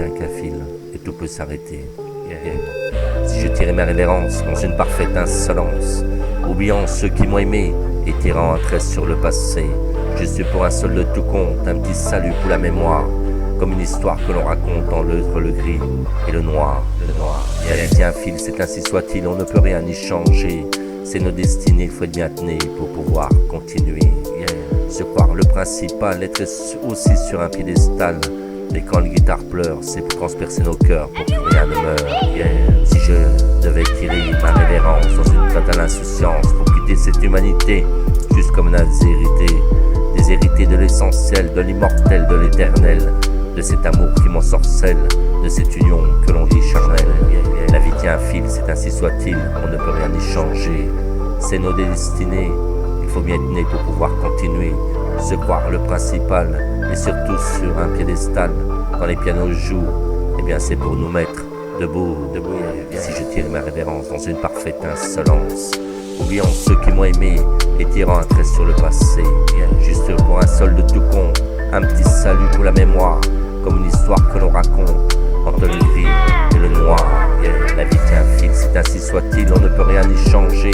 tient qu'un fil et tout peut s'arrêter. Si je tirais ma révérence dans une parfaite insolence, oubliant ceux qui m'ont aimé et tirant un trait sur le passé, juste pour un seul de tout compte, un petit salut pour la mémoire, comme une histoire que l'on raconte entre le gris et le noir. La vie tient un fil, c'est ainsi soit-il, on ne peut rien y changer. C'est nos destinées, il faut être bien tenu pour pouvoir continuer. Se croire le principal, être aussi sur un piédestal. Et quand la guitare pleure, c'est pour transpercer nos cœurs, pour que rien ne meure. Si je devais tirer ma révérence dans une totale insouciance, pour quitter cette humanité, juste comme un déshérité de l'essentiel, de l'immortel, de l'éternel, de cet amour qui m'ensorcelle, de cette union que l'on dit charnelle. La vie tient un fil, c'est ainsi soit-il, on ne peut rien y changer. C'est nos destinées, il faut bien être né pour pouvoir continuer. Se croire le principal, et surtout sur un piédestal. Quand les pianos jouent, eh bien c'est pour nous mettre debout. Si je tire ma révérence dans une parfaite insolence, oubliant ceux qui m'ont aimé et tirant un trait sur le passé, juste pour un seul de tout compte, un petit salut pour la mémoire, comme une histoire que l'on raconte entre le gris et le noir. La vie tient un fil, c'est ainsi soit-il, on ne peut rien y changer.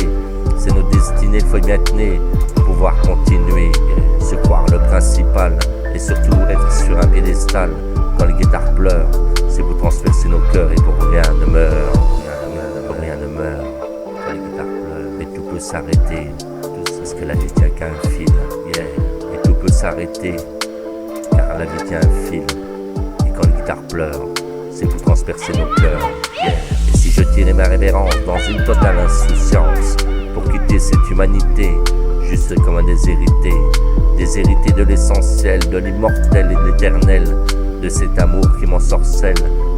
C'est nos destinées, il faut bien être né pour pouvoir continuer. Se croire le principal et surtout être sur un piédestal. Quand les guitares pleurent, c'est pour transpercer nos cœurs et pour rien ne meurt. Pour rien ne meurt. Quand les guitares pleurent, et tout peut s'arrêter. Parce que la vie tient qu'un fil. Et tout peut s'arrêter. Car la vie tient un fil. Et quand les guitares pleurent, c'est pour transpercer nos cœurs. Et si je tirais ma révérence dans une totale insouciance, pour quitter cette humanité, juste comme un déshérité de l'essentiel, de l'immortel et de l'éternel, de cet amour qui m'ensorcelle,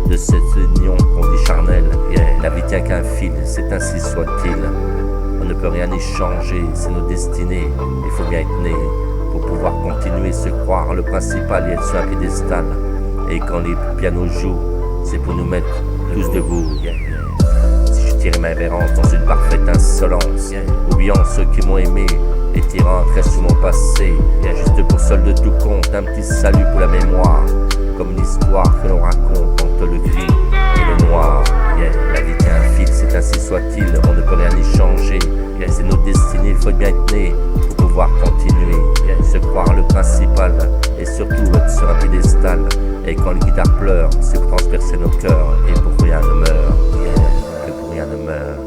de cette union qu'on dit charnelle. La vie tient qu'un fil, c'est ainsi soit-il, on ne peut rien y changer, c'est nos destinées, il faut bien être né pour pouvoir continuer, se croire le principal et être sur un piédestal. Et quand les pianos jouent, c'est pour nous mettre tous debout. Si je tirais ma révérence dans une parfaite insolence, oubliant ceux qui m'ont aimé et tirant un trait sur mon passé, juste pour seul de tout compte, un petit salut pour la mémoire, comme une histoire que l'on raconte entre le gris et le noir. La vie tient un fil, c'est ainsi soit-il, on ne peut rien y changer. C'est nos destinées, il faut bien être né pour pouvoir continuer. Se croire le principal et surtout être sur un piédestal. Et quand les guitares pleurent, c'est pour transpercer nos cœurs et pour rien ne meurt. Que pour rien ne meurt,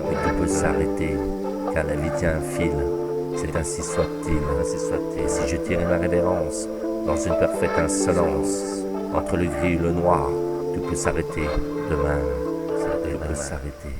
mais tout peut s'arrêter, car la vie tient un fil. C'est ainsi soit-il, Et si je tirais ma révérence dans une parfaite insolence, entre le gris et le noir, tout peut s'arrêter. Demain, tout peut s'arrêter.